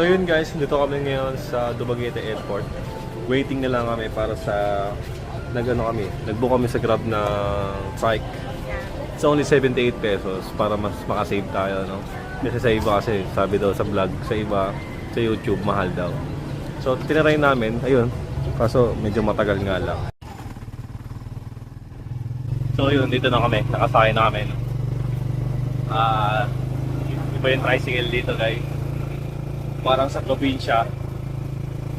So yun guys, dito kami ngayon sa Dumaguete Airport. Waiting na lang kami para sa nagbook kami sa Grab na trike. It's only 78 pesos para mas makasave tayo, no? Kasi sa iba kasi, sabi daw sa vlog, sa iba, sa YouTube, mahal daw. So tinry namin, ayun. Kaso medyo matagal nga lang. So yun, dito na kami, nakasakay na kami, no? Iba yung tricycle dito guys. Parang sa probinsya,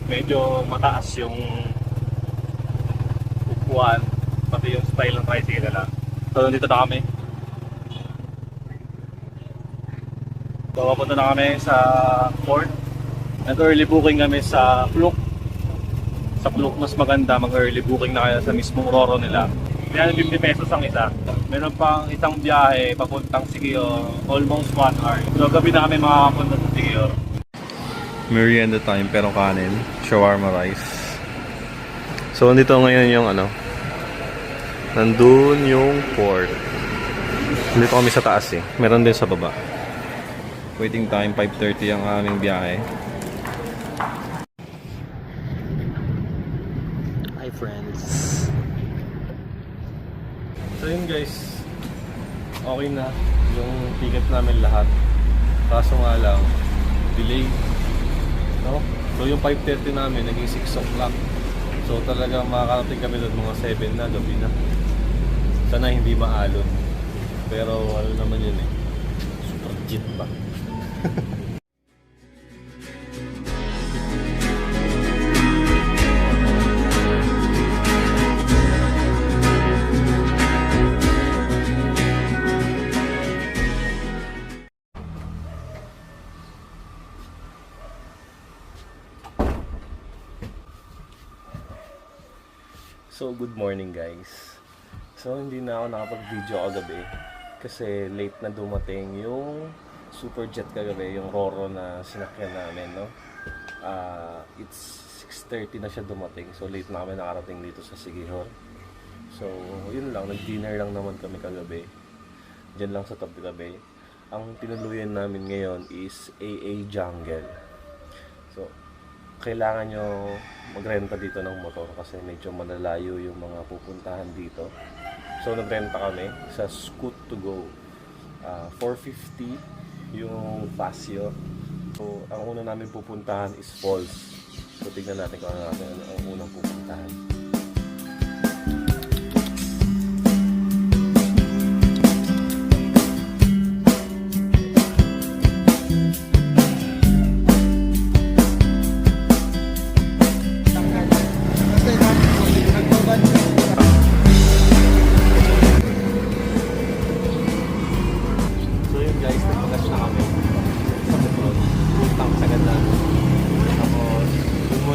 medyo mataas yung upuan, pati yung style ng tricycle nila. So dito na kami. So papunta na kami sa port. Nag-early booking kami sa Klook. Sa Klook mas maganda mag-early booking na kayo sa mismong Roro nila. Kaya 50 pesos ang isa. Meron pang isang biyahe papuntang Siquijor, almost 1 hour. So gabi na kami makakapunta sa Siquijor. Merienda time pero kanin, shawarma rice. So nandito ngayon yung nandun yung port. Nandito kami sa taas eh. Meron din sa baba. Waiting time 5:30 ang aming biyahe. Hi friends. So yun guys, okay na yung ticket namin lahat. Kaso nga lang, delay. No? So yung 5:30 namin, naging 6 o'clock. So talagang makakarating kami doon mga 7 na, gabi na. Sana hindi maalon. Pero ano naman yun eh. Super jeep ba? So good morning guys. So hindi na ako nakapag-video kagabi kasi late na dumating yung Superjet kagabi, yung Roro na sinakyan namin, no? It's 6:30 na siya dumating. So late na kami nakarating dito sa Siquijor. So yun lang, nag-dinner lang naman kami kagabi. Diyan lang sa tabi-tabi. Ang tinuluyan namin ngayon is AA Jungle. So kailangan nyo magrenta dito ng motor kasi medyo malalayo yung mga pupuntahan dito. So nagrenta kami sa Scoot to Go. 450 yung Paseo. So ang una namin pupuntahan is Falls. So tignan natin kung ano natin ang unang pupuntahan.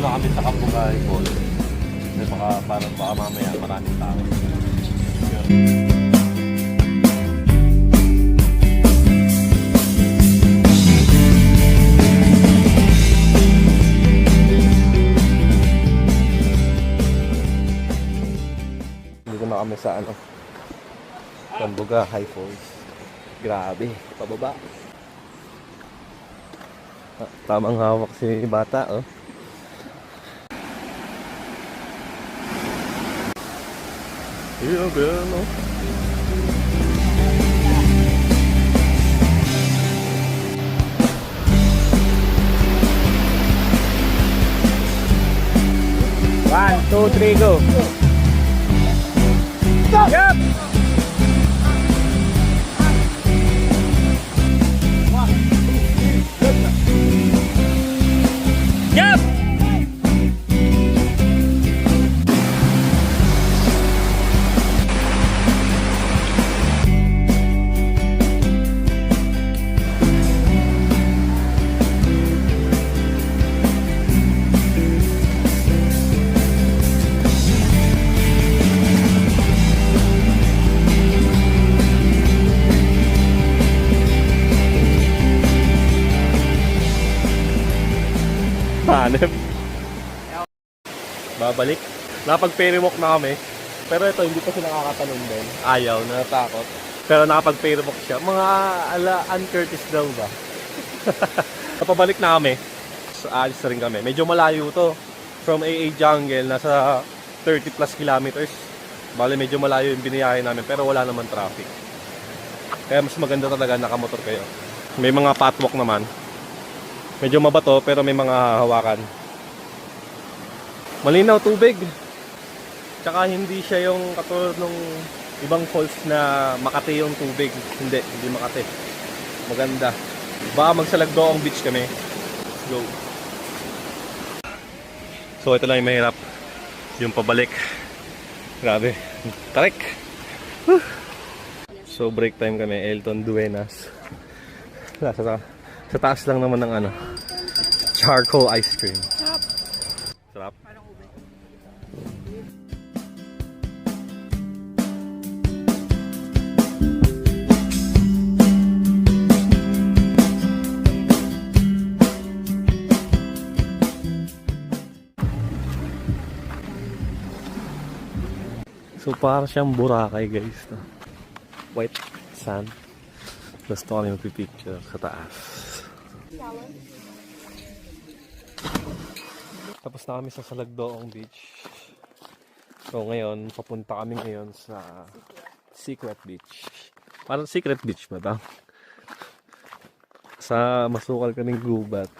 Kami sa Kabugay Mall. Baka mamaya maraming tao. Dito na kami sa Kabugay Falls. Grabe, pababa. Tamang hawak si bata, oh. Iya, no? One, two, three, go! Stop! Yep! Yep! Hanep. Babalik. Nakapag-ferry walk na kami. Pero ito, hindi pa siya nakakatalon din. Ayaw, natatakot. Pero nakapag-ferry walk siya. Mga ala Ann Curtis daw ba? Napabalik na kami. aalis na rin kami. Medyo malayo to. From AA Jungle, nasa 30 plus kilometers. Bale, medyo malayo yung biniyahe namin, pero wala naman traffic. Kaya mas maganda talaga nakamotor kayo. May mga patwalk naman. Medyo mabato, pero may mga hawakan. Malinaw tubig. Tsaka hindi siya yung katulad ng ibang falls na Makati yung tubig. Hindi Makati. Maganda. Baka magsalagdoong beach kami. Let's go. So ito lang yung mahirap. Yung pabalik. Grabe. Tarik. Whew. So break time kami. Elton Duenas. Sa taas lang naman ng ano. Charcoal ice cream. Sarap. So para siyang Boracay guys, no? White sand. Gusto kami magpipicture sa taas. Tapos na kami sa Salagdoong Beach. So ngayon, papunta kami ngayon sa Secret Beach. Parang Secret Beach ba ito? Sa masukal kaming gubat.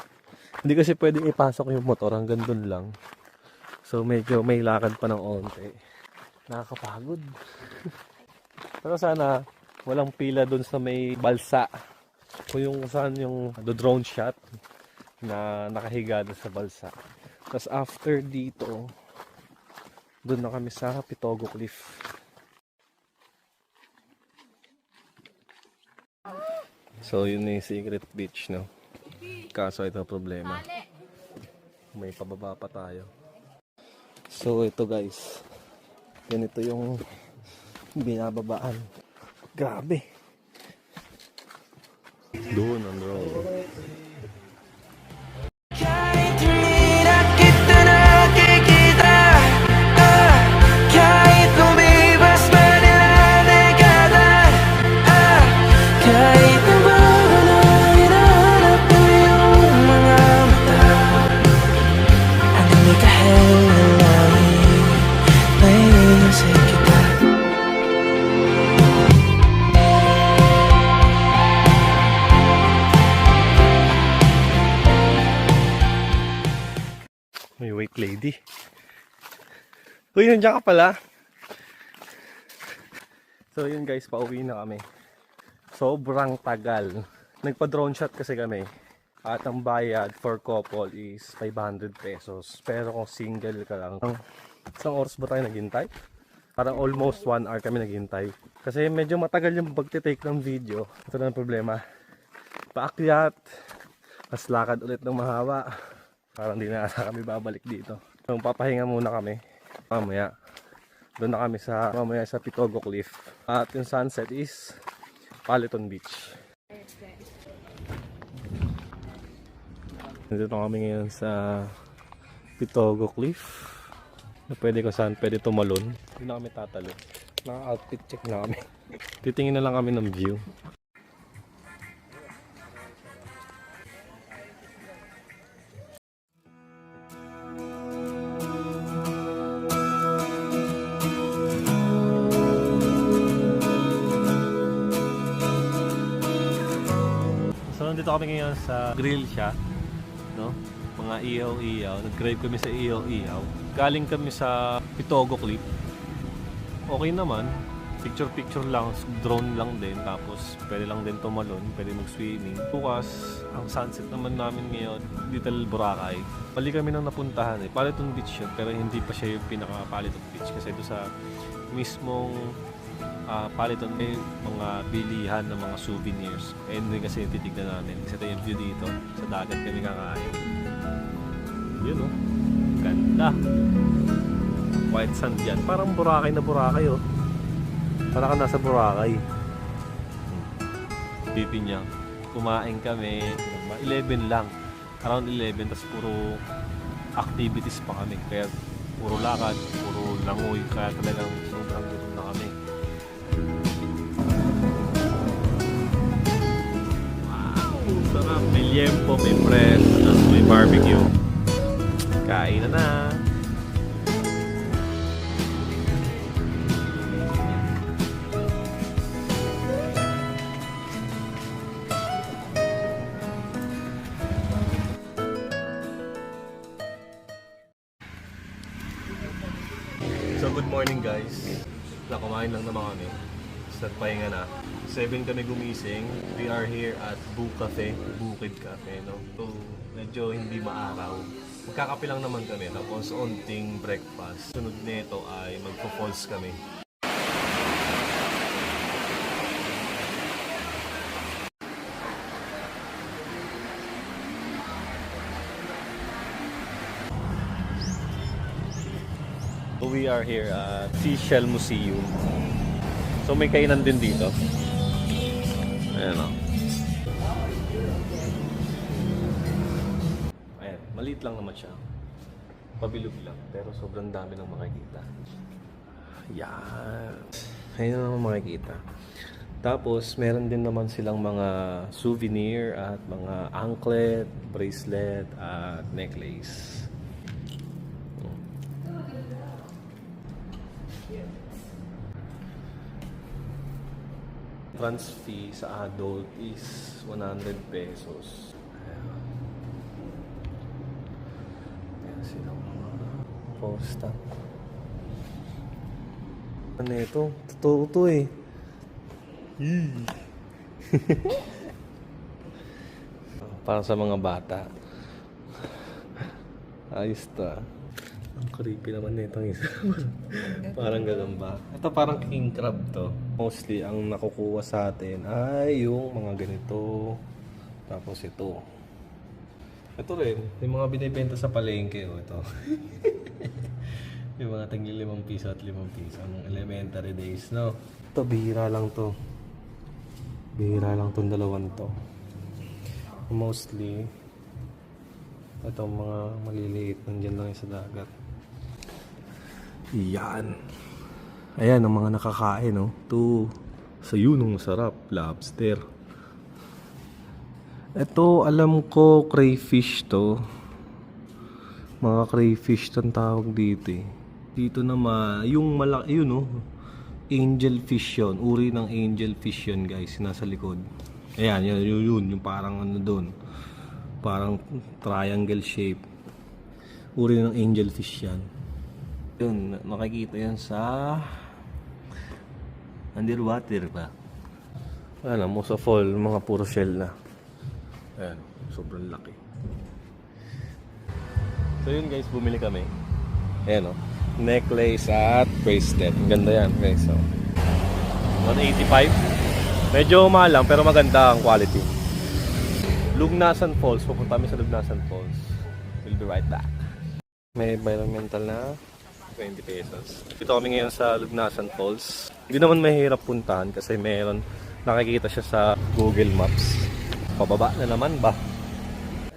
Hindi kasi pwedeng ipasok yung motor, hanggang dun lang. So medyo may lakad pa ng onte. Nakakapagod. Pero sana walang pila dun sa may balsa. Kung yung saan yung drone shot na nakahiga dun sa balsa. Tapos after dito, dun na kami sa Pitogo Cliff. So yun na yung Secret Beach, no? Kaso ito problema. May pababa pa tayo. So ito guys. Ganito yung binababaan. Grabe. Doon ang road. Kahit hindi na kita nakikita, kahit lumipas pa nila dekada, kahit nabago na hinahanap mo yung mga mata, anong ikahel na langit, may inisip kita. May white lady. Uy, nandiyan ka pala. So yun guys, pauwi na kami. Sobrang tagal. Nagpa-drone shot kasi kami. At ang bayad for couple is 500 pesos. Pero kung single ka lang, isang oras ba tayo naghintay? Parang almost 1 hour kami naghintay. Kasi medyo matagal yung pagtitake ng video. Ito na ang problema. Paakyat. Mas lakad ulit ng mahaba. Parang di na kami babalik dito. So papahinga muna kami. Mamaya. Doon na kami sa Pitogo Cliff. At yung sunset is Paliton Beach. Nandito kami ngayon sa Pitogo Cliff. Na pwede kung saan pwede tumalon. Hindi na kami tatalo. Naka-outfit check na kami. Titingin na lang kami ng view. So nandito kami ngayon sa grill siya, no? Mga ihaw-ihaw. Nag-drive kami sa ihaw-ihaw. Galing kami sa Pitogo Cliff. Okay naman. Picture-picture lang, drone lang din. Tapos pwede lang din tumalon, pwede mag-swimming. Bukas, ang sunset naman namin ngayon, Little Boracay. Pali kami nang napuntahan eh. Paliton Beach yun, pero hindi pa siya yung pinaka-Paliton Beach. Kasi ito sa mismong Paliton may mga bilihan ng mga souvenirs. Eh hindi kasi titignan namin. Kasi ito yung view dito. Sa dagat kami kakain. Yun oh. Ganda. White sand yan. Parang Boracay na Boracay oh. Parang ka nasa Boracay. Pipi niya. Kumain kami. 11 lang. Around 11. Tapos puro activities pa kami. Kaya puro lakad. Puro langoy. Kaya talagang sobrang gutom na kami. Wow! Sarap. May liempo, may press, tapos may barbecue. Kain na na. So good morning guys. Kumain lang naman kami. Start pahinga na. 7 kami gumising. We are here at Bu Cafe, Bukid Cafe, no? So, medyo hindi maaraw. Magkakape lang naman kami, tapos onting breakfast. Sunod nito ay magpo-falls kami. So we are here at Seashell Museum. So may kainan din dito. Ayan o. Ayan, maliit lang naman siya. Pabilog lang, pero sobrang dami ng makikita. Yan. Ayan naman makikita. Tapos meron din naman silang mga souvenir at mga anklet, bracelet at necklace. Trans fee sa adult is 100 pesos. Ayan silang mga posta. Ano ito? Totoo ito eh. Para sa mga bata. Ayos ta. Ang creepy naman nitong isa. Parang gagamba. Ito parang king crab to. Mostly ang nakukuha sa atin ay yung mga ganito. Tapos ito. Ito rin. Yung mga binibenta sa palengke. Oh, ito. Yung mga tagli 5 piso at 5 piso. Ang elementary days, no? Ito, bihira lang to. Bihira lang tong dalawang to. Mostly, itong mga maliliit. Nandiyan lang yung sa dagat. Yan. Ayan ang mga nakakain, no? Ito, sa yunong sarap, lobster. Ito, alam ko, crayfish to. Mga crayfish tong tawag dito eh. Dito naman, yung malaki, yun, no? Angel fish yun. Uri ng angel fish yun, guys. Nasa likod. Ayan, yun. Yung parang ano doon. Parang triangle shape. Uri ng angel fish yan. Yun, makikita yan sa underwater ba? Ayan, most of all, mga puro shell na. Ayan, sobrang laki. So yun guys, bumili kami. Ayan o, necklace at bracelet. Ang ganda yan guys. So, 185. Medyo mahal lang pero maganda ang quality. Lugnasan Falls, pupunta kami sa Lugnasan Falls. We'll be right back. May environmental na 20 pesos. Dito kami ngayon sa Lugnasan Falls. Hindi naman mahirap puntahan kasi meron, nakikita siya sa Google Maps. Pababa na naman ba?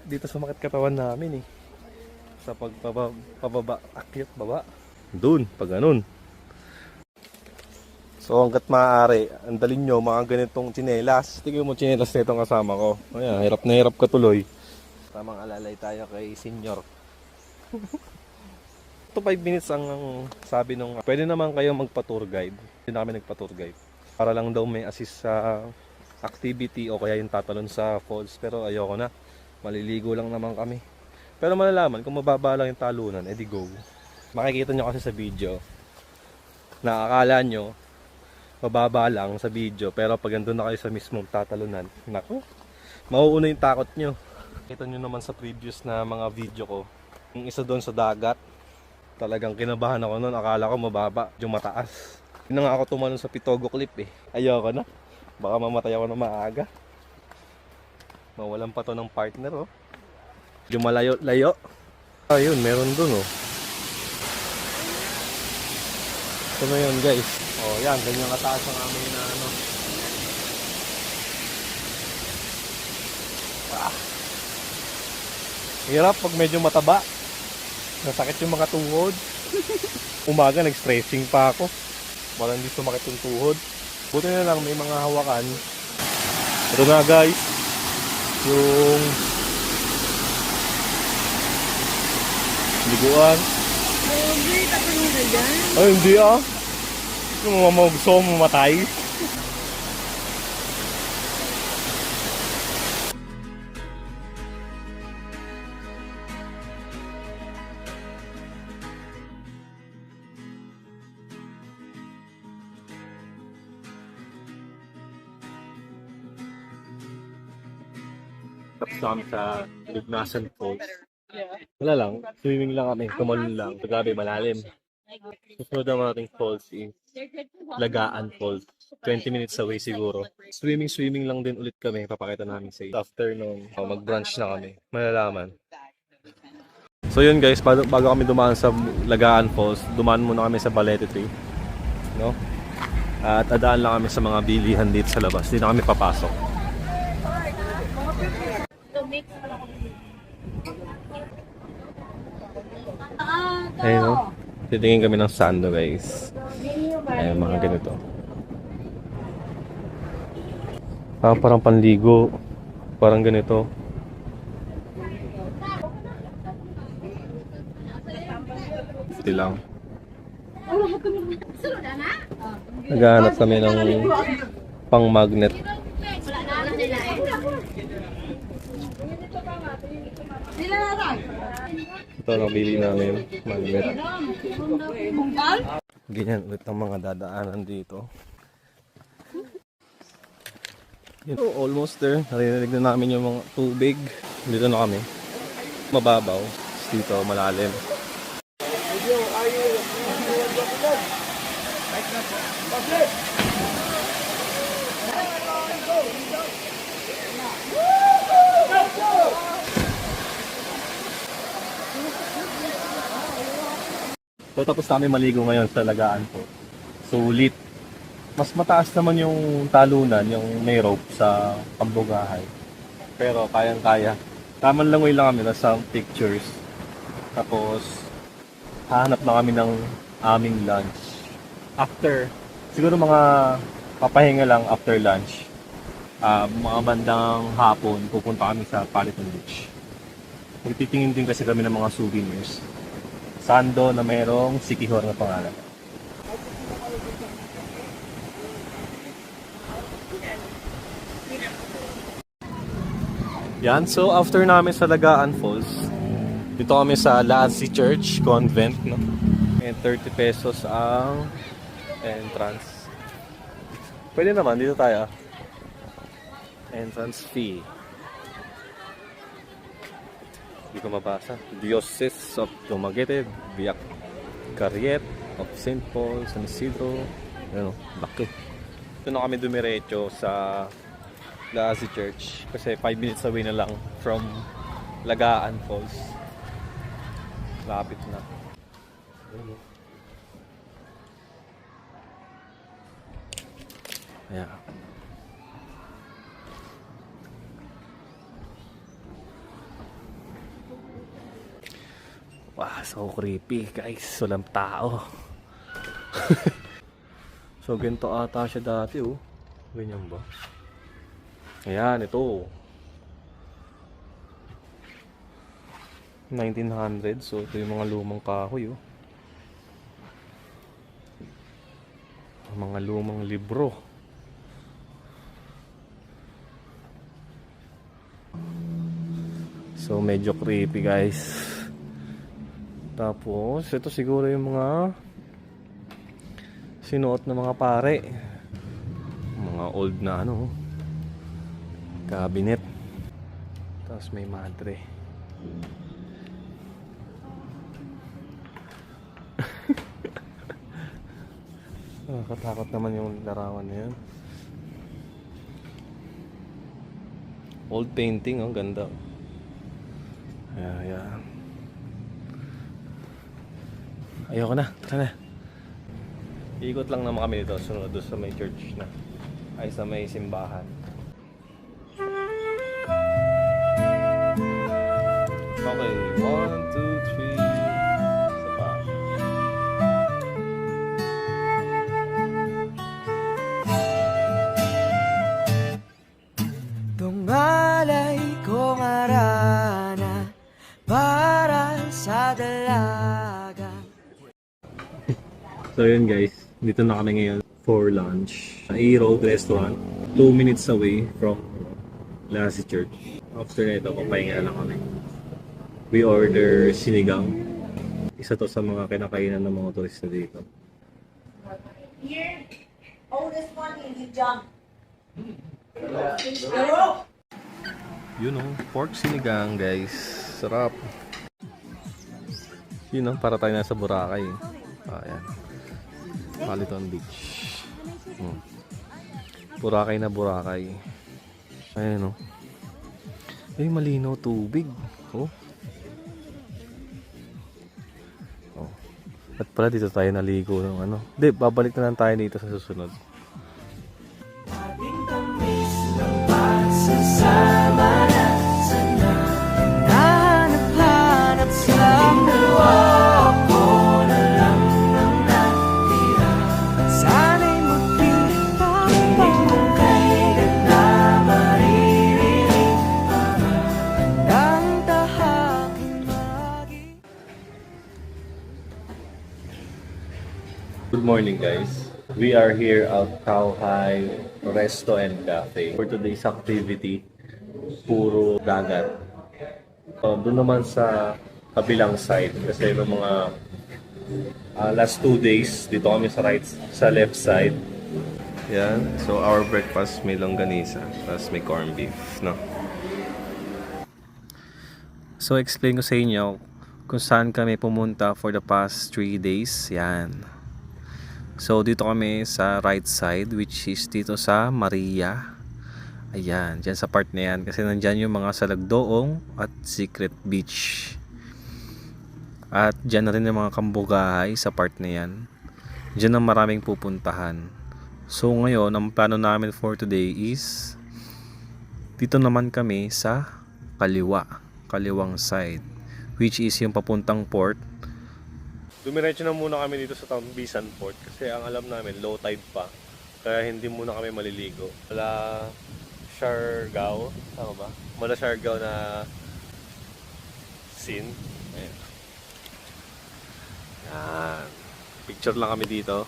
Dito sumakit katawan namin eh. Sa pababa, akyat, baba. Doon, pag ganun. So hanggat maaari, andalin nyo mga ganitong tsinelas. Tignan mo tsinelas na itong kasama ko. Ayan, hirap na hirap ka tuloy. Tamang alalay tayo kay senior. Ito 5 minutes ang sabi nung pwede naman kayo magpa-tour guide. Hindi na kami nagpa-tour guide. Para lang daw may assist sa activity o kaya yung tatalon sa falls. Pero ayoko na. Maliligo lang naman kami. Pero malalaman kung mababa lang yung talunan, edi go. Makikita nyo kasi sa video. Nakakala nyo, mababa lang sa video. Pero pag andun na kayo sa mismong tatalunan, naku, mauuna yung takot nyo. Kita nyo naman sa previous na mga video ko. Yung isa doon sa dagat. Talagang kinabahan ako noon. Akala ko mababa, yung mataas. Hindi na nga ako tumalon sa Pitogo Cliff eh. Ayoko na. Baka mamatay ako na maaga. Mawalan pa to ng partner oh. Yung malayo-layo. Ayun, meron dun oh. Ito na yun guys. Oh, yan. Ganyan kataas ang amin na ano. Ah. Hirap pag medyo mataba. Nasakit yung mga tuhod. Umaga nag-stretching pa ako para hindi sumakit yung tuhod. Buti na lang may mga hawakan. Ito na guys, yung Liguan. Grabe, tatulong ka dyan. Ay, hindi ah. Yung mga gusto mo mamatay. Tapos kami sa Lignasan Falls. Wala lang, swimming lang kami, tumalon lang. Ito grabe, malalim. Susunod ang ating falls is Lagaan Falls. 20 minutes away siguro. Swimming lang din ulit kami. Papakita namin sa iyo. After nung mag-brunch na kami, malalaman. So yun guys, bago kami dumaan sa Lagaan Falls, dumaan muna kami sa Balete Tree. No? At adaan lang kami sa mga bilihan dito sa labas. Hindi na kami papasok. Ayun no? Titingin kami ng sando guys. Ayun mga ganito. Parang panligo. Parang ganito. Ito lang. Naghahanap kami ng pang magnet. Ito ang bili namin, magnet. Ganyan ulit ang mga dadaanan dito. Ito, almost there. Narinig na namin yung mga tubig. Dito na kami. Mababaw. Dito, malalim. So tapos kami maligo ngayon sa Lagaan po. Sulit. Mas mataas naman yung talunan, yung may rope sa Pambugahay. Pero kayang-kaya. Tamang langoy lang kami na sa pictures. Tapos hahanap na kami ng aming lunch. After, siguro mga papahinga lang after lunch. Mga bandang hapon, pupunta kami sa Paliton Beach. Magtitingin din kasi kami ng mga souvenirs. Sando na mayroong Sikihor na pangalan. Yan, so after namin sa Lagaan Falls, dito kami sa Lassie Church Convent, no? And 30 pesos ang entrance. Pwede naman, dito tayo. Entrance fee. Hindi ko mabasa. Diocese of Dumaguete, Biak Cariet of St. Paul, San Isidro. Ano, laki. Ito na kami dumiretso sa Lassie Church. Kasi 5 minutes away na lang from Lagaan Falls. Lapit na. Ayan. Wow, so creepy guys. Walang tao. So ganito ata siya dati oh. Ganyan ba? Ayan, ito. 1900. So ito yung mga lumang kahoy oh. Mga lumang libro. So medyo creepy guys. Tapos, ito siguro yung mga sinuot na mga pare. Mga old na ano, cabinet. Tapos may madre. Nakakatakot naman yung larawan na yan. Old painting, oh, ganda. Ayan. Ayoko na, tara na. Ikot lang naman kami dito, sunod doon sa may church na. Ay, sa may simbahan. Okay, 1, 2, 3. Isa pa. Tungalay kong arana para sa dalawa. dagat. So yun guys, dito na kami ngayon for lunch. A-Road Restaurant, 2 minutes away from Lassie Church. After nito, papahinga na lang kami. We order sinigang. Isa to sa mga kinakainan ng mga turista dito. Here, oldest one in the jump. Yun o, pork sinigang guys. Sarap. Yun o, para tayo nasa Boracay. Ayan. Paliton Beach. Boracay na Boracay. Ayan o. Ay, malinaw tubig. Oh. Oh. At pala dito tayo naligo ng ano. Hindi, babalik na lang tayo dito sa susunod. Ating tamis ng pagsasama na sana. Hanap-hanap silang dalawa. Ako na lang ang natira. Sana'y magpipapang mong kailan na maririnig. Ang tahaking maging Good morning guys. We are here at Kauhai Resto and Cafe. For today's activity, puro dagat. Doon naman sa kabilang side kasi yung mga last 2 days dito kami sa left side. Yan. So our breakfast may longganisa, tapos may corned beef, no? So explain ko sa inyo kung saan kami pumunta for the past 3 days. Yan. So dito kami sa right side, which is dito sa Maria. Ayan, dyan sa part na yan. Kasi nandyan yung mga Salagdoong at Secret Beach. At dyan na rin yung mga Kambugahay sa part na yan. Dyan ang maraming pupuntahan. So ngayon, ang plano namin for today is dito naman kami sa kaliwang side, which is yung papuntang port. Dumiretso na muna kami dito sa Tambisan Port kasi ang alam namin low tide pa, kaya hindi muna kami maliligo. Wala Siargao, tama ba? Wala Siargao na scene. Ayan. Yan. Picture lang kami dito.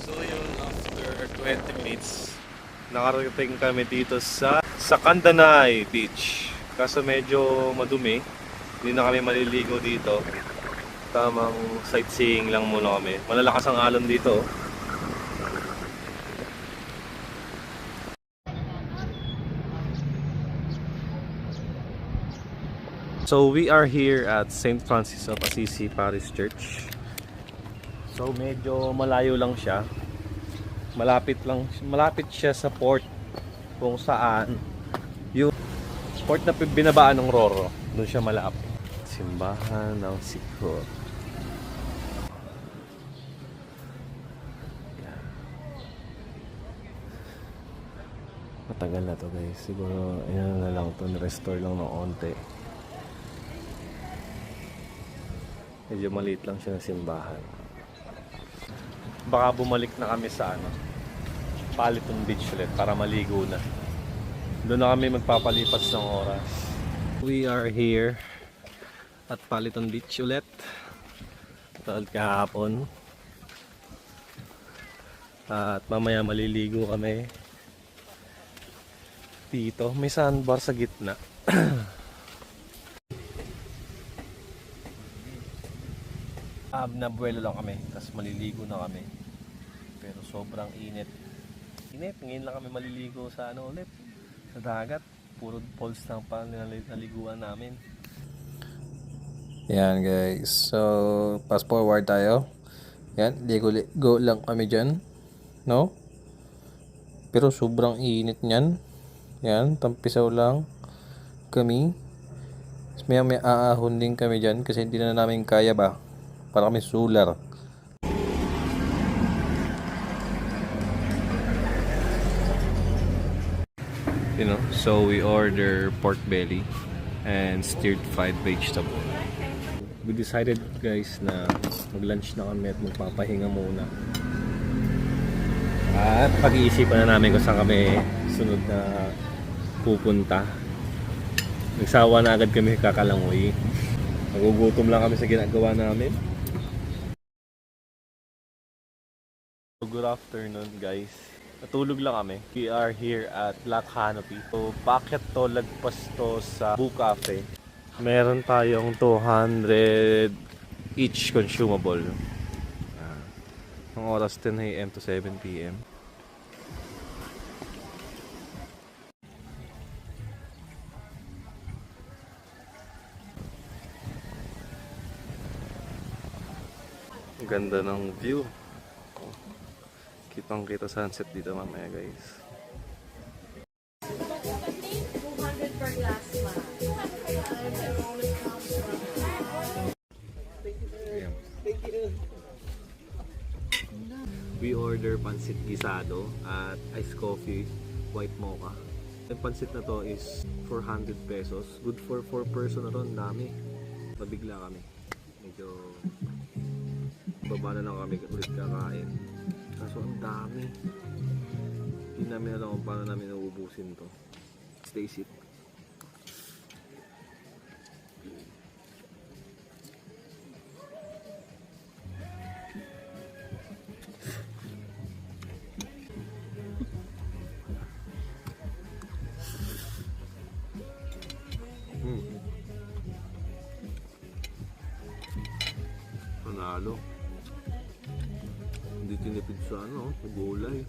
So yun, after 20 minutes nakarating kami dito sa Candanay Beach. Kaso medyo madumi, hindi na kami maliligo dito. Tamang sightseeing lang muna kami. Malalakas ang alon dito. So we are here at St. Francis of Assisi Parish Church. So medyo malayo lang siya. Malapit siya sa port kung saan yung port na binabaan ng Roro. Doon siya malapit. Simbahan ng Sikor. Yan. Matagal na to guys. Siguro yan na lang to. Restore lang ng onte. Medyo maliit lang siya na simbahan. Baka bumalik na kami sa Paliton Beach ulit para maligo na. Doon na kami magpapalipas ng oras. We are here at Paliton Beach ulit. Tulad kahapon. At mamaya maliligo kami dito. May sandbar sa gitna. Nabuelo lang kami, tapos maliligo na kami. Pero sobrang init. Ngayon lang kami maliligo sa ulit. Sa dagat. Puro falls lang pa naliguan namin. Yan guys. So, fast forward tayo. Yan, ligo lang kami dyan. No? Pero sobrang init nyan. Yan, tampisaw lang kami. May aahon din kami dyan kasi hindi na namin kaya ba. Para kami solar. So we order pork belly and stir fried vegetable. We decided guys na mag-lunch na kami at magpapahinga muna. At pag-iisipan na namin kung saan kami susunod na pupunta. Nagsawa na agad kami kakalangoy. Nagugutom lang kami sa ginagawa namin. Good afternoon guys. Natulog lang kami. We are here at Black Canopy. So, bakit to lagpas to sa Boo Cafe? Meron tayong 200 each consumable. Ang oras 10 a.m. to 7 p.m. Ang ganda ng view. Kitang kita sunset dito mamaya guys. 200 per glass ma. We order pansit gisado at iced coffee, white mocha. Yung pansit na to is 400 pesos. Good for 4 person na ron, dami. Mabigla kami. Medyo baba na lang kami ulit kakain. Kaso ang dami. Hindi namin alam kung paano namin nauubusin to. Stay sit. Panalo. Hindi tinipid sa ano, gulay.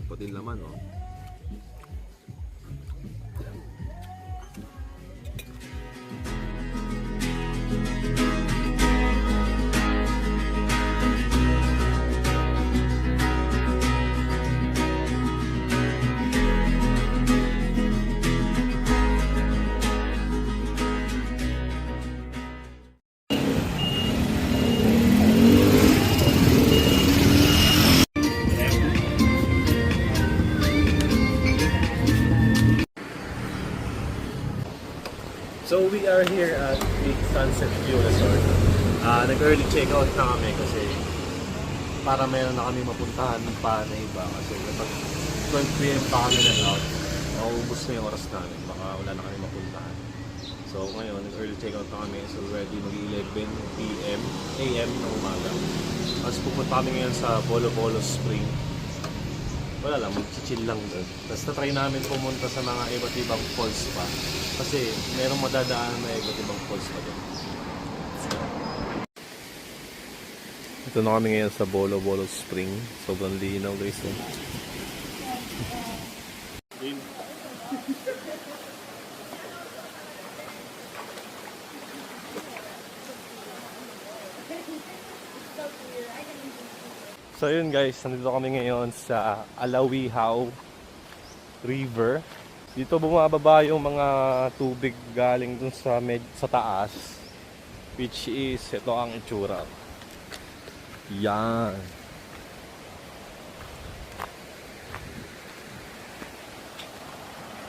Pati laman, oh. So we are here at Big Sunset View Resort. Nag-early check-out na kami kasi para meron na kami mapuntahan pa na iba kasi kapag 12 p.m. pa kami nag-out, mauubos na yung oras namin, baka wala na kami mapuntahan. So ngayon, nag-early check-out na kami, so already mag-11 p.m. a.m. ng umaga. Tapos pupunta kami ngayon sa Bolo Bolo Spring. Wala lang, mag-chill lang doon. Tapos na-try namin pumunta sa mga iba't ibang falls pa. Kasi merong madadaan na iba't ibang falls pa doon. Ito na kami ngayon sa Bolo Bolo Spring. Sobrang linaw guys. So yun guys, nandito kami ngayon sa Alawihaw River. Dito bumababa yung mga tubig galing dun sa taas, which is ito ang itsura. Yan.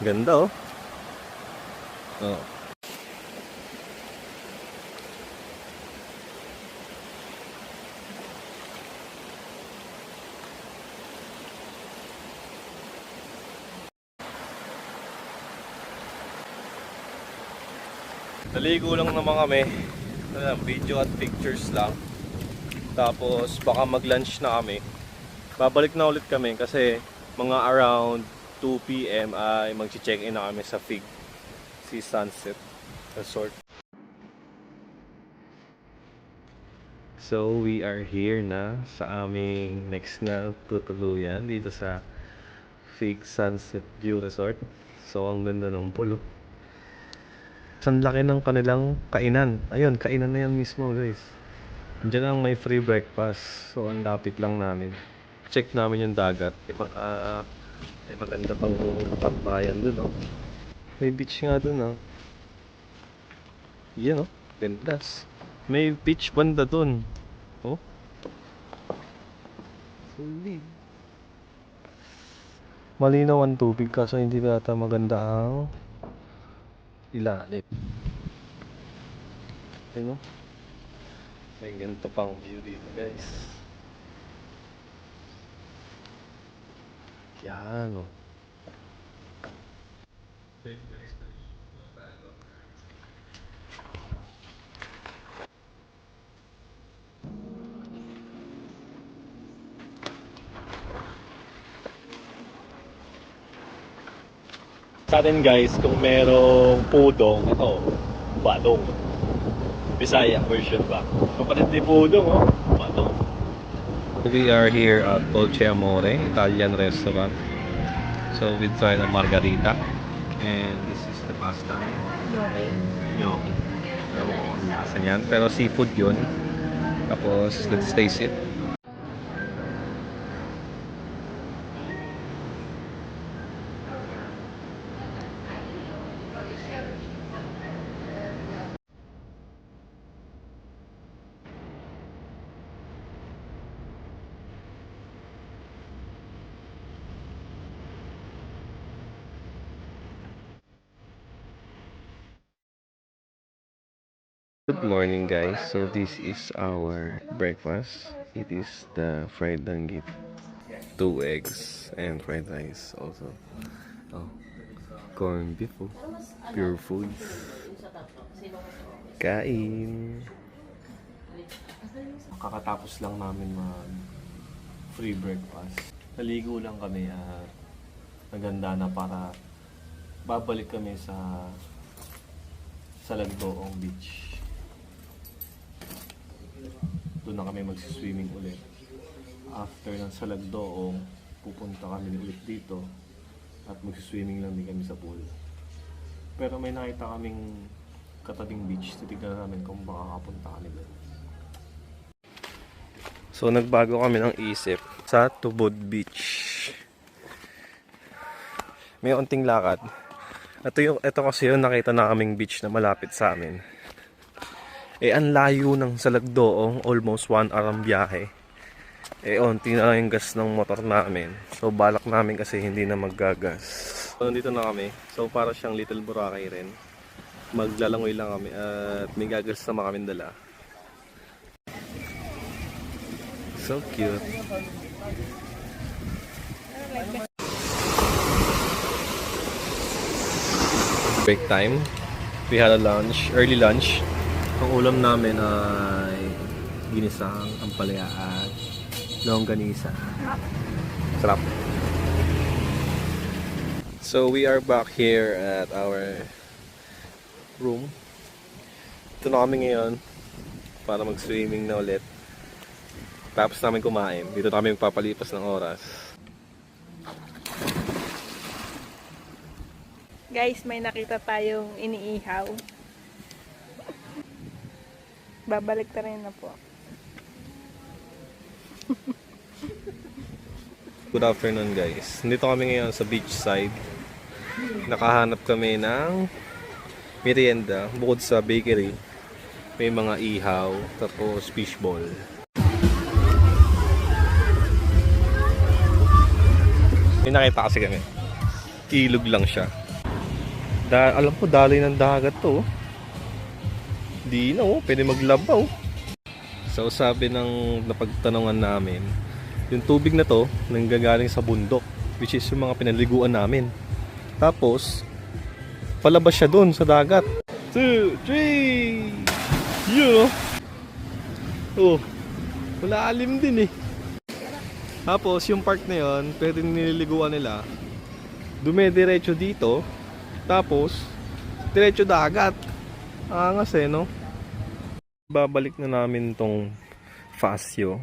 Ganda oh. Oh. Naligo lang naman kami. Video at pictures lang. Tapos baka mag-lunch na kami. Babalik na ulit kami kasi mga around 2 p.m. ay mag-check-in na kami sa Fig Sea Sunset Resort. So we are here na sa aming next na tutuluyan dito sa Fig Sunset View Resort. So ang ganda ng pulo. Ang laki ng kanilang kainan. Ayun, kainan na yan mismo guys. Diyan lang may free breakfast. So ang lapit lang namin. Check namin yung dagat. May maganda pang tambayan dun oh. May beach nga dun oh. Yan oh, ganda. May beach banda dun. Oh. Solid. Malinaw ang tubig kaso hindi ba ata maganda ang ilalim. Ayun oh. May ganito pang view dito guys. Yan oh. Sa atin guys, kung merong pudong, ito, balong. Bisaya version ba? Kapatid ni pudong, oh, balong. We are here at Dolce Amore, Italian restaurant. So we tried a margarita. And this is the pasta. Gnocchi. Ewan ko kung lasa niyan. Pero seafood yun. Tapos, let's taste it. Good morning guys. So this is our breakfast. It is the fried danggit. 2 eggs and fried rice also. Oh, corn beef. Oh. Pure foods. Kain. Kakatapos lang namin mag free breakfast. Naligo lang kami at naganda na para babalik kami sa Lagdoong Beach. Doon na kami magsiswimming ulit. After ng Salagdoong, pupunta kami ulit dito at magsiswimming lang din kami sa pool. Pero may nakita kaming katabing beach. Titignan namin kung baka kapunta kami doon. So nagbago kami ng isip sa Tubod Beach. May unting lakad. Ito kasi yung nakita na kaming beach na malapit sa amin. Ang layo ng Salagdoong, almost 1 hour ang biyahe. Unti na lang yung gas ng motor namin. So balak namin kasi hindi na maggagas. So nandito na kami. So para siyang Little Boracay rin. Maglalangoy lang kami at may gagas na kami dala. So cute. Break time. We had a lunch, early lunch. Ang ulam namin ay ginisang ampalaya at longganisa. Sarap. So we are back here at our room. Ito na kami ngayon para mag-swimming na ulit. Tapos namin kumain. Dito na kami magpapalipas ng oras. Guys, may nakita tayong iniihaw. Babalik ta rin na po. Good afternoon guys. Nandito kami ngayon sa beach side. Nakahanap kami ng merienda. Bukod sa bakery, may mga ihaw, tapos fishball. May nakita kasi kami. Ilog lang siya. Alam ko, daloy ng dagat to. Di na, pwede maglabaw. So sabi ng napagtanungan namin, yung tubig na to nanggagaling sa bundok, which is yung mga pinaliguan namin. Tapos palabas siya doon sa dagat. 2, 3. Yun, oh, malalim din eh. Tapos yung part na yun, pwede nililiguan nila, dumediretso dito, tapos diretso dagat. Angas eh, no? Babalik na namin tong Fascio.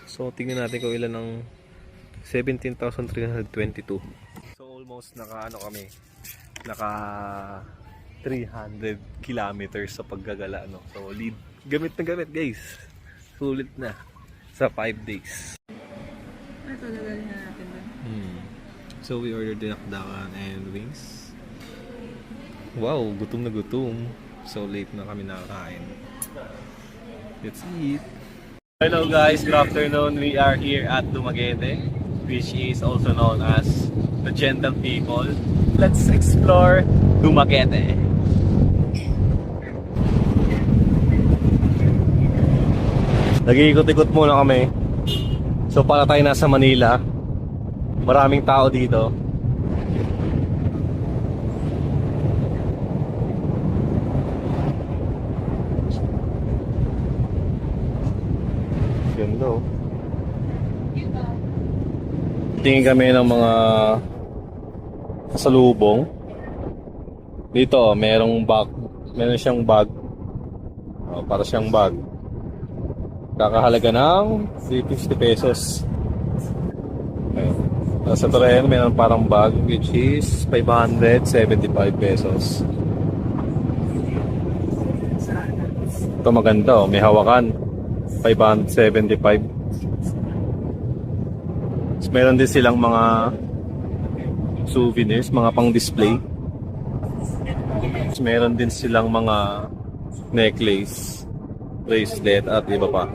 So tingnan natin kung ilan ng 17,322. So almost naka 300 kilometers sa paggagala, no? So lead, gamit na gamit guys. Sulit na sa 5 days. Ito, nagaling na natin doon. So we ordered dinakdakan and wings. Wow, gutom na gutom. So late na kami nakakain. Let's eat. Hello guys, good afternoon. We are here at Dumaguete, which is also known as the Gentle People. Let's explore Dumaguete. Nag-iikot-ikot muna kami. So para tayo nasa Manila. Maraming tao dito. Titingin kami ng mga salubong. Dito, merong bag. Meron siyang bag. Para siyang bag. Kakahalaga ng 350 pesos. Ayun. Sa Torreno, meron parang bag which is 575 pesos. Ito maganda oh, may hawakan. 575. Tapos meron din silang mga souvenirs, mga pang-display. Tapos meron din silang mga necklace, bracelet at iba pa.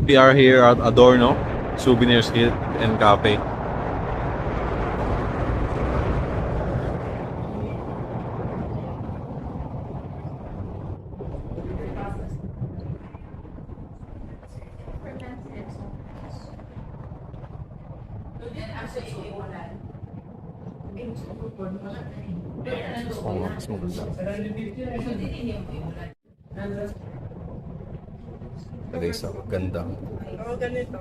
We are here at Adorno Souvenirs Kit and Cafe. Mas maganda. Guys, ganda. Oo, ganito.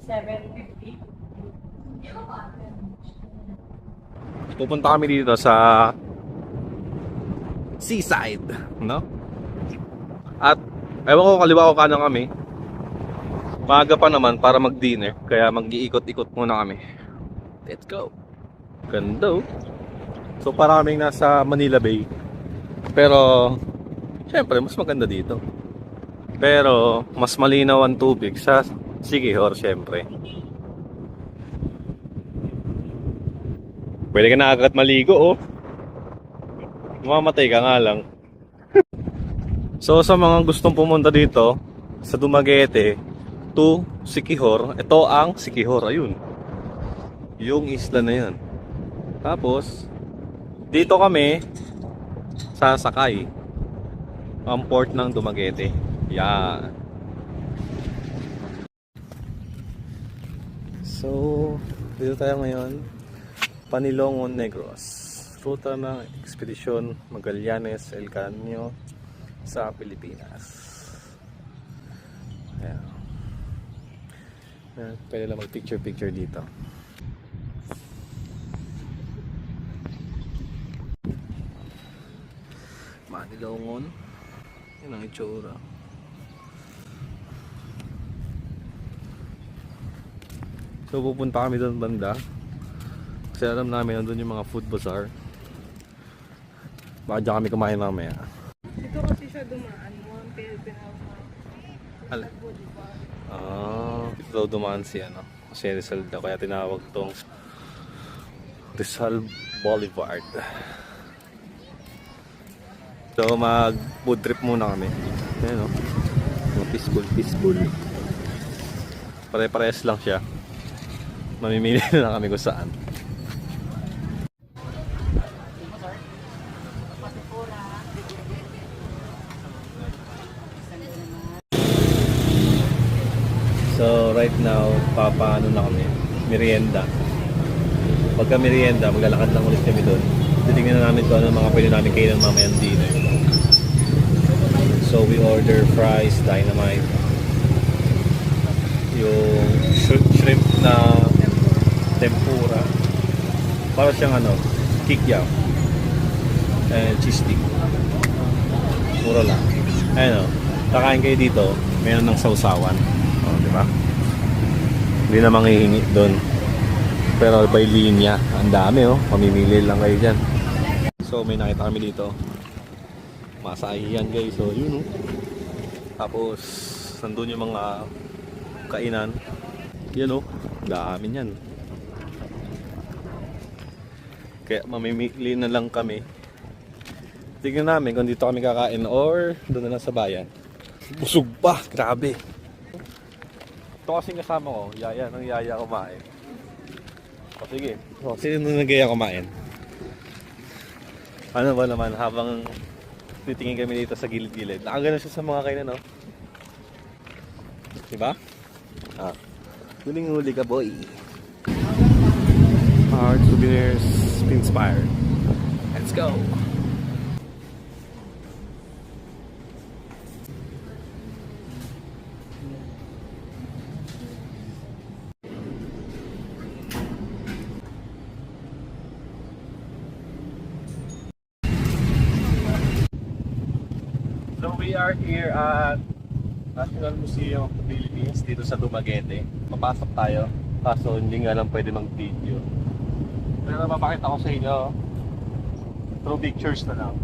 750. Pupunta kami dito sa seaside, no? At ewan ko kaliwa ko kanan kami. Maaga pa naman para mag-dinner, kaya mag-iikot-ikot muna kami. Let's go. Ganda oh. So paraming nasa Manila Bay. Pero syempre mas maganda dito. Pero mas malinaw ang tubig sa Siquijor syempre. Pwede ka na agad maligo oh. Mamamatay ka nga lang. So sa mga gustong pumunta dito sa Dumaguete to Siquijor, ito ang Siquijor, ayun. Yung isla na yan. Tapos dito kami sasakay ang port ng Dumaguete. Yan. So dito tayo ngayon, Panilongon, Negros. Ruta ng ekspedisyon Magallanes, El Canio sa Pilipinas. Ayan. Pwede lang mag-picture-picture dito. Manilongon. Yan ang itsura. So pupunta kami doon banda. Kasi alam namin nandun yung mga food bazaar. Baka dyan kami kumain mamaya. Ito kasi siya dumaan mo. Ang Dito daw dumaan si ano. Kasi Rizal daw. Kaya tinawag tong Rizal Boulevard. So mag food trip muna kami. Ayan o. Peaceful. Pare-parehas lang siya. Mamimili na lang kami kung saan. So right now, papaano na kami, merienda. Pagka merienda, maglalakad lang ulit kami doon. Titingnan na namin kung ano mga pwede namin kailan mamayang dinner. So we order fries, dynamite, yung shrimp na tempura, para siyang ano, kikiam, and cheese stick. Mura lang. Ayun o, kakain kayo dito, mayroon ng sausawan. O, diba? Hindi na manghihingi doon. Pero by linya, ang dami oh. Mamimili lang kayo dyan. So may nakita kami dito. Masahihan guys. So yun oh. Tapos nandun yung mga kainan. Yan oh. Dami yan. Kaya mamimili na lang kami. Tignan namin kung dito kami kakain or doon na lang sa bayan. Busog pa. Grabe. Ito kasing kasama ko. Yaya ng yaya kumain. O sige. O, sino nung nagaya kumain? Ano ba naman habang titingin kami dito sa gilid-gilid. Nakagano siya sa mga kainan, no? Diba? Ah. Huling-huli ka, boy. Art Souvenirs Inspired. Let's go! So we are here at National Museum of the Philippines dito sa Dumaguete. Papasok tayo, kaso hindi nga lang pwede mag-video. Pero mapakita ko sa inyo through pictures na lang.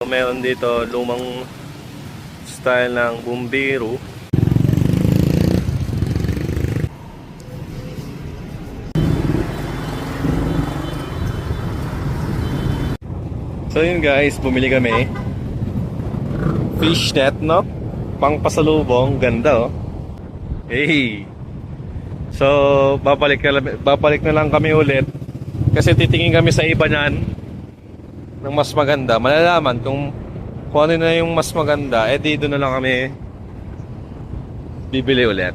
Meron dito lumang style ng bumbiro. So yun guys, bumili kami. Fish net, no? Pang pasalubong, ganda oh. Hey. So babalik na lang kami ulit kasi titingin kami sa iba niyan ng mas maganda, malalaman kung ano na yung mas maganda, di doon na lang kami bibili ulit.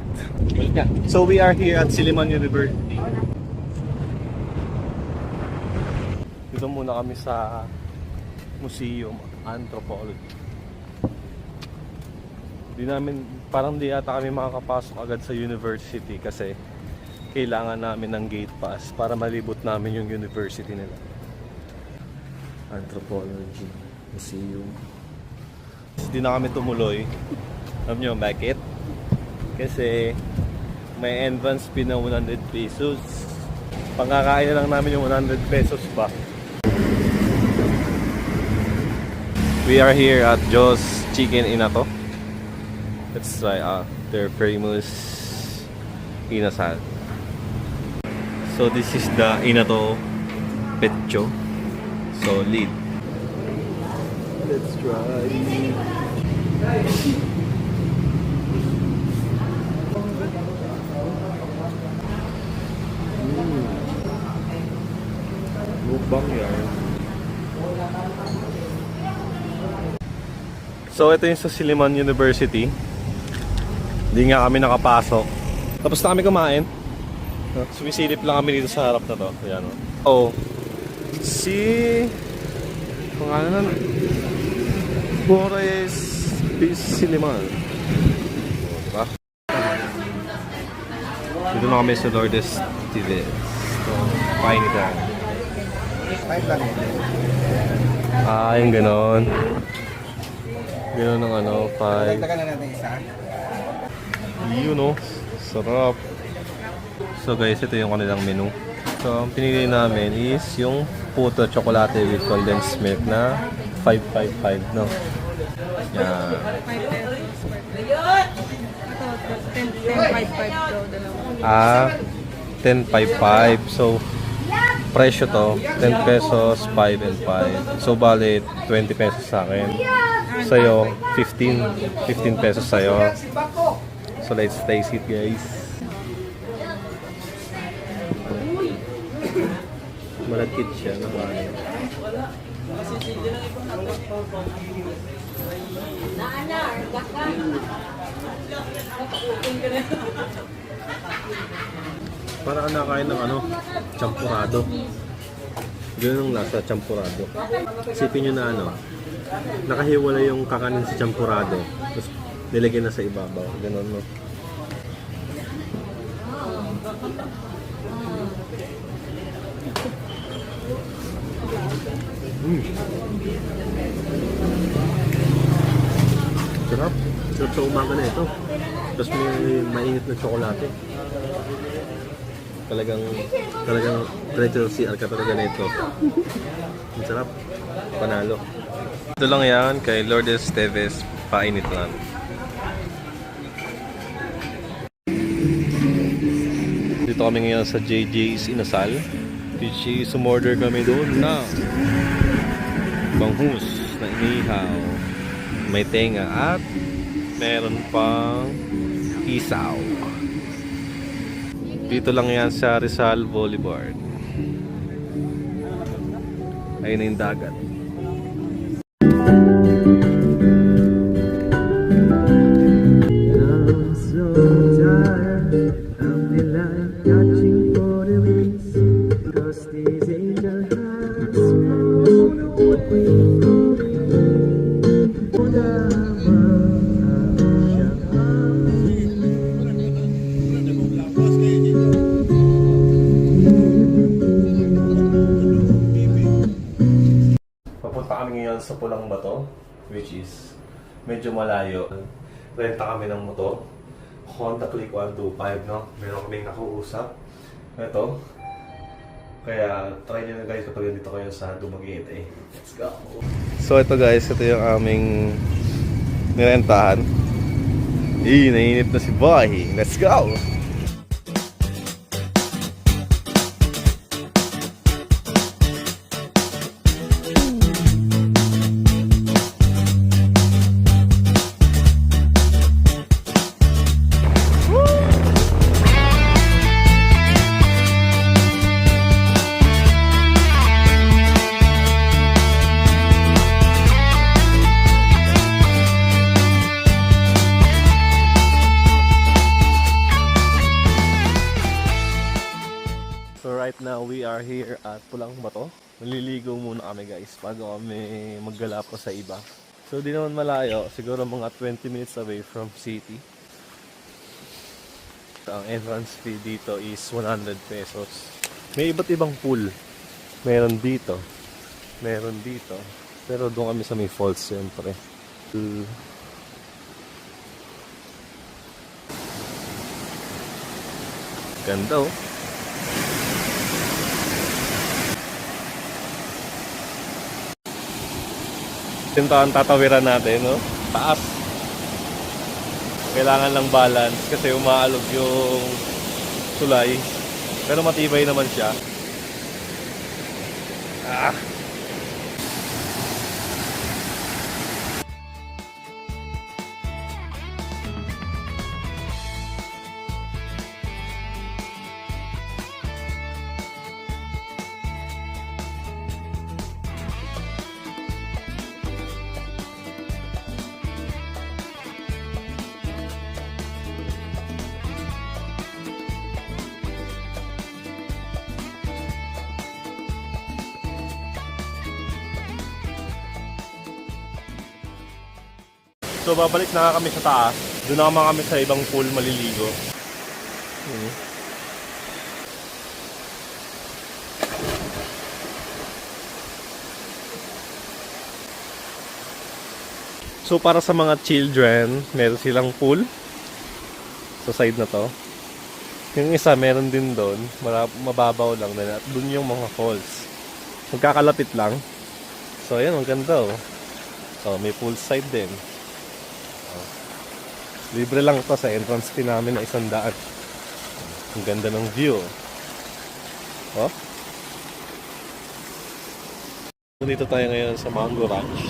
So we are here at Silliman University. Dito muna kami sa Museum of Anthropology. Parang di ata kami makakapasok agad sa university kasi kailangan namin ng gate pass para malibot namin yung university nila. Anthropology Museum. Hindi na kami tumuloy. Alam nyo bakit? Kasi may entrance fee na 100 pesos. Pangkakain na lang namin yung 100 pesos pa. We are here at Joe's Chicken Inato. Let's try their famous inasal. So this is the Inato Pecho. Solid. Let's try. Mukbang yan. So ito yung sa Silliman University. Hindi nga kami nakapasok. Tapos na kami kumain. Sumisilip lang kami dito sa harap na to. Ayan o. Si pangalan na Flores Silliman. Diba? Dito na kami sa Lourdes TV. So, painitan. Yung ganon. Ganon ng ano, 5. Dagdagan na natin isa. Yun o, sarap. So guys, ito yung kanilang menu. So, ang pinili namin is yung puto chocolate with condensed milk na 555, no? Yan. 10.55 daw dalawa. 1055. So, presyo to, 10 pesos, 5 and 5. So, bali, 20 pesos sa akin. Sa'yo, 15 pesos sa'yo. So, let's taste it, guys. Malagkit siya na kanin. Para ka nakain ng ano, champurado. Ganun ang lasa, champurado. Isipin nyo na ano, nakahiwala yung kakanin sa champurado. Tapos nilagyan na sa ibabaw. Ganun, no? Sarap. Sarap sa umaga na ito. Tapos may mainit na tsokolate. Talagang diretso CR ka talaga na ito. Ang sarap. Panalo. Ito lang yan kay Lourdes Teves. Painit lang. Dito kami ngayon sa JJ's Inasal. which is umorder kami doon na banghus na inihaw, may tenga at meron pang isaw. Dito lang yan sa Rizal Boulevard. Ayun na yung dagat. I'm so tired of the light catching for the winds, 'cause these angel has flown away. Papunta kami ngayon sa Pulang Bato, which is medyo malayo. Renta kami ng motor. Honda Click 125, no? Meron kaming nakausap. Ito. Kaya try nyo na guys kapag dito kayo sa Dumaguete. Let's go! So ito guys, ito yung aming nirentahan. Nainip na si Boy. Let's go! So right now we are here at Pulang Bato. Naliligo muna kami guys bago kami maggala pa sa iba. So di naman malayo, siguro mga 20 minutes away from city. So, ang entrance fee dito is 100 pesos. May iba't ibang pool. Meron dito. Meron dito. Pero doon kami sa may falls siyempre. Ganda oh. Ito ang tatawiran natin, no? Taas. Kailangan lang balance kasi umaalog yung tulay. Pero matibay naman siya. Ah! So babalik na kami sa taas. Doon naman kami sa ibang pool maliligo. So para sa mga children, meron silang pool sa side na to. Yung isa meron din doon, mababaw lang din at doon yung mga falls. Magkakalapit lang. So ayan, ang ganda oh. So may pool side din. Libre lang to sa entrance fee namin na 100. Ang ganda ng view. Oh. Dito tayo ngayon sa Mango Ranch.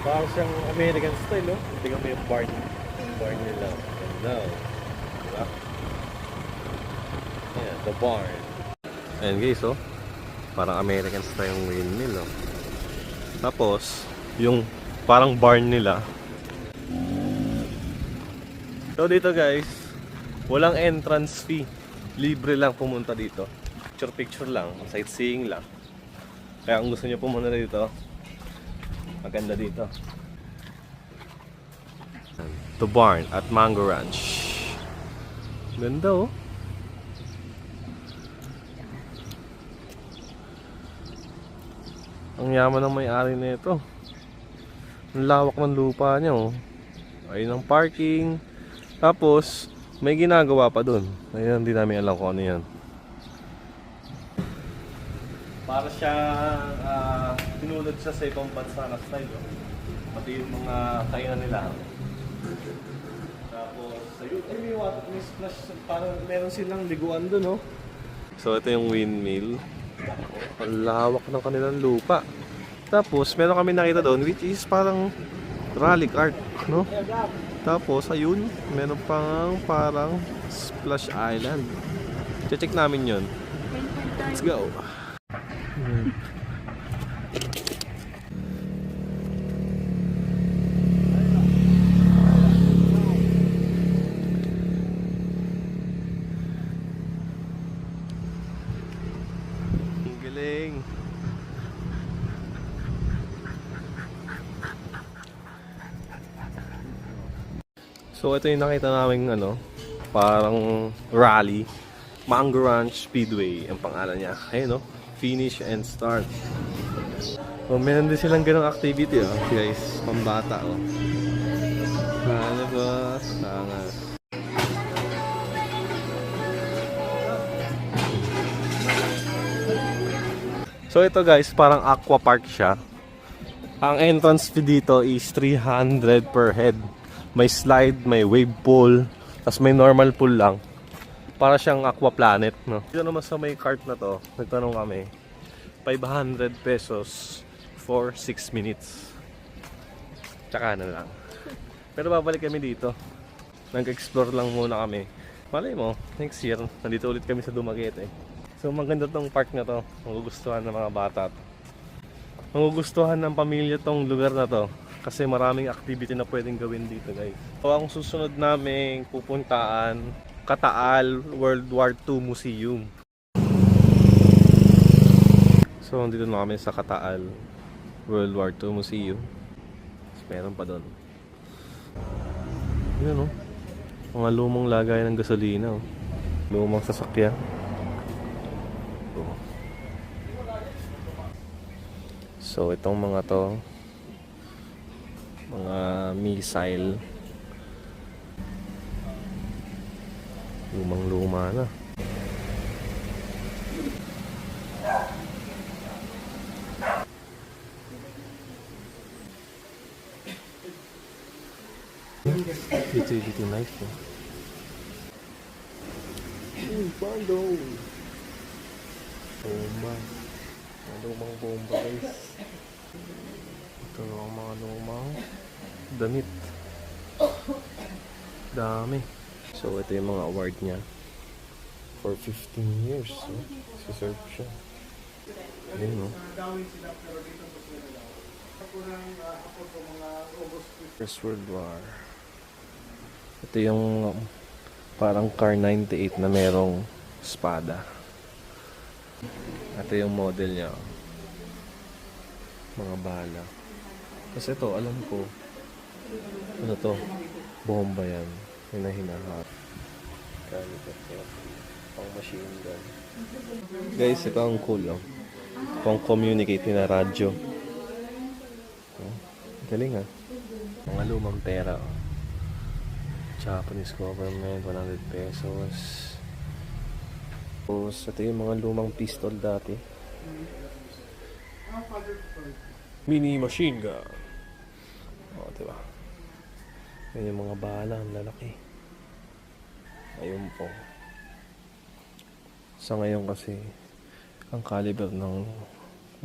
Parang siyang American style, oh. Tingnan mo yung barn. Yung barn nila. Ganda. Diba? Ayan, the barn. Ayan guys, oh. Parang American style yung windmill, oh. Tapos, yung parang barn nila. So dito guys, walang entrance fee. Libre lang pumunta dito. Picture lang, sightseeing lang. Kaya kung gusto niyo pumunta dito, maganda dito. The Barn at Mango Ranch. Ganda oh. Ang yaman ng may-ari nito. Ang lawak ng lupa niya oh. Ayun ang parking. Tapos, may ginagawa pa dun. Ayun, hindi namin alam kung ano yan. Para siya, tinulad siya sa ibang bansa na style. Oh. Pati yung mga kainan nila. Tapos, ayun, may water, may splash. Parang meron silang liguan dun, oh. So, ito yung windmill. Ang lawak ng kanilang lupa. Tapos, meron kami nakita doon, which is parang rally cart, no? Tapos, ayun, meron pang parang splash island. Check namin yun. Let's go! So ito yung nakita namin parang rally. Mango Ranch Speedway ang pangalan niya. Ayun no, finish and start. So meron din silang ganong activity guys, pambata Ano ba? Sangat. So ito guys, parang aqua park siya. Ang entrance fee dito is 300 per head. May slide, may wave pool, tapos may normal pool lang. Para siyang aqua planet, no? Dito naman sa may cart na to, nagtanong kami, 500 pesos for 6 minutes. Tsaka na lang. Pero babalik kami dito. Nag-explore lang muna kami. Malay mo, next year, nandito ulit kami sa Dumaguete. So maganda tong park na to. Magugustuhan ng mga bata to. Magugustuhan ng pamilya tong lugar na to. Kasi maraming activity na pwedeng gawin dito guys. So ang susunod naming pupuntaan, Kataal World War II Museum. So dito na kami sa Kataal World War II Museum. Meron pa doon. Yun mga lumang lagay ng gasolina lumang sasakyan. So itong mga to, mga missile, lumang luma na. Utility knife Bando! Bomba. Lumang bomba guys. Ito ang mga lumang damit. Dami. So ito yung mga award niya. For 15 years. Siserve siya. Ayun First World War. Ito yung parang car 98 na merong espada. Ito yung model niya. Mga bala. Kasi ito, alam ko, ano to? Bomba yan. Hinahinahap. Pang machine gun. Guys, ito ang cool Pang communicate na radyo. Galing Mga lumang pera Japanese government, 100 pesos. Tapos, ito yung mga lumang pistol dati. Mini machine gun. Diba? Yan yung mga bala, ang lalaki. Ayun po. Sa ngayon kasi, ang caliber ng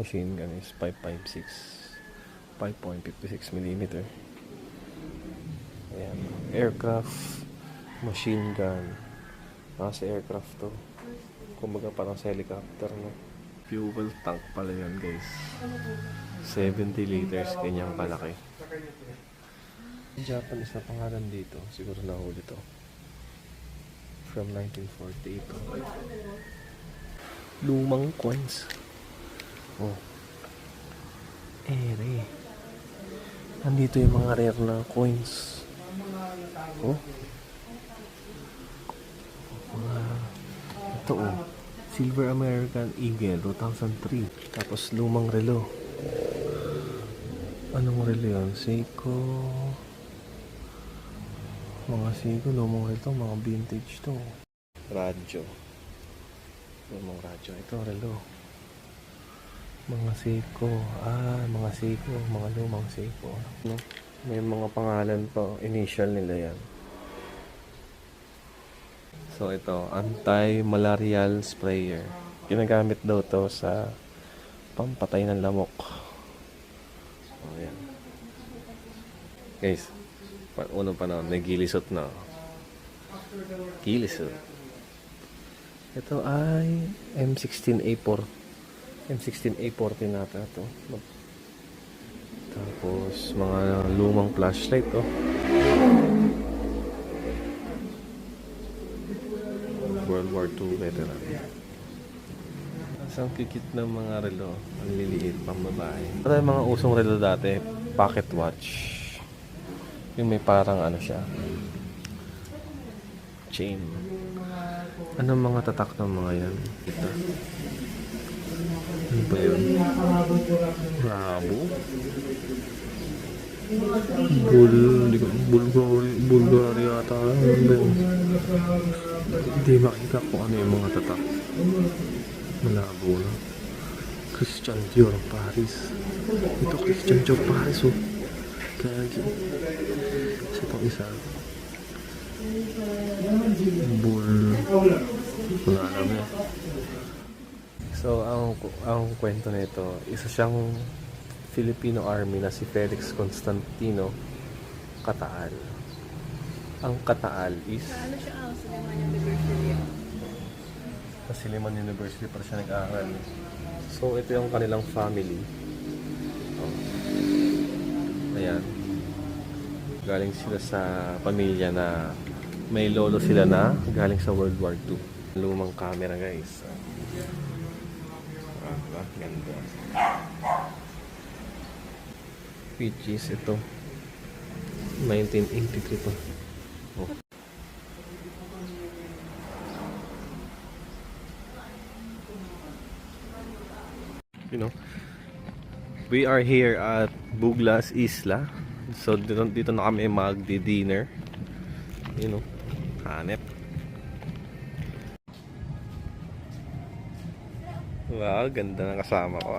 machine gun is 5.56mm. Ayan. Aircraft, machine gun. Sa aircraft to. Kumbaga parang sa helicopter, no? Fuel tank pala yun, guys. 70 liters, kanyang kalaki. Japanese na pangalan dito. Siguro nahuli to. From 1948. Lumang coins. Ere. Nandito yung mga rare na coins. Ito Silver American Eagle 2003. Tapos lumang relo. Anong relo yan? Seiko. Mga Seiko, lumang relo. Mga vintage to. Radyo. Lumang radyo. Ito relo. Mga Seiko. Mga Seiko. Mga lumang Seiko. No? May mga pangalan pa. Initial nila yan. So ito, anti-malarial sprayer. Ginagamit daw to sa pampatay ng lamok. Ayan. Guys, unang panahon, may gilisot na. Gilisot. Ito ay M16A4. M16A40 nata ito. Tapos, mga lumang flashlight, World War II veteran. Ang kikit ng mga relo. Ang liliit, pang babae. Ito yung mga usong relo dati. Pocket watch. Yung may parang ano siya. keychain. Anong mga tatak ng mga yan? Ito. Ano ba yun? Rabo? Bulgari yata. Ano ba yun? Hindi makita kung ano yung mga tatak. Malabo na. Christian Dior Paris. Ito Christian Dior Paris, oh. Kaya isa pang isa. Wala alam eh. So, ang kwento nito, isa siyang Filipino Army na si Felix Constantino Kataal. Ang Kataal is Ano siya ang Suleiman University? sa Silliman University para siya nag-aaral. So, ito yung kanilang family. Oh. Ayan. Galing sila sa pamilya na may lolo sila na galing sa World War II. Lumang camera, guys. Diba? Ganda. Which is ito. 1983 pa. Oh. You know, we are here at Buglas Isla. So dito na kami magdi-dinner. You know, hanep. Wow, ganda ng kasama ko.